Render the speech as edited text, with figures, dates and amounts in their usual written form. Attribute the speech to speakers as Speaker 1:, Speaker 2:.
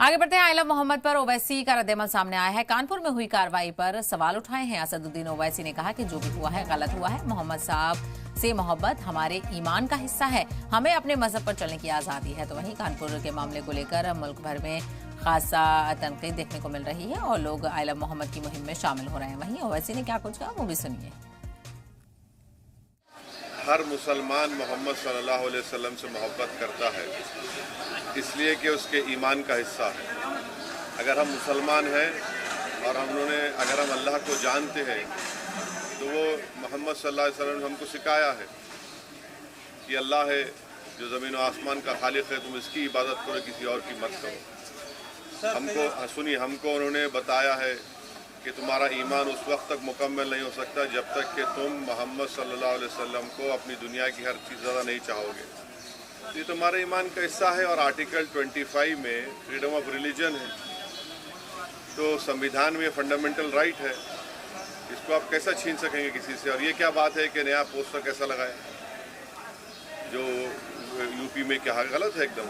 Speaker 1: आगे बढ़ते हैं। आइला मोहम्मद पर ओवैसी का रद्देमल सामने आया है। कानपुर में हुई कार्रवाई पर सवाल उठाए हैं। असदुद्दीन ओवैसी ने कहा कि जो भी हुआ है गलत हुआ है। मोहम्मद साहब से मोहब्बत हमारे ईमान का हिस्सा है, हमें अपने मजहब पर चलने की आज़ादी है। तो वहीं कानपुर के मामले को लेकर मुल्क भर में खासा तनकीद देखने को मिल रही है और लोग आइला मोहम्मद की मुहिम में शामिल हो रहे हैं। वहीं ओवैसी ने क्या कुछ कहा वो भी सुनिए।
Speaker 2: हर मुसलमान मोहम्मद सल्लल्लाहु अलैहि वसल्लम से मोहब्बत करता है इसलिए कि उसके ईमान का हिस्सा है। अगर हम मुसलमान हैं और अगर हम अल्लाह को जानते हैं तो वो मोहम्मद सल्लल्लाहु अलैहि वसल्लम ने हमको सिखाया है कि अल्लाह है जो ज़मीन और आसमान का खालिक है, तुम इसकी इबादत करो, किसी और की मत करो। हमको उन्होंने बताया है कि तुम्हारा ईमान उस वक्त तक मुकम्मल नहीं हो सकता जब तक कि तुम मोहम्मद सल्लल्लाहु अलैहि वसल्लम को अपनी दुनिया की हर चीज़ ज़्यादा नहीं चाहोगे। ये तुम्हारे ईमान का हिस्सा है। और आर्टिकल 25 में फ्रीडम ऑफ रिलीजन है, तो संविधान में फंडामेंटल राइट है, इसको आप कैसा छीन सकेंगे किसी से। और ये क्या बात है कि नया पोस्टर कैसा लगाए जो यूपी में क्या गलत है एकदम।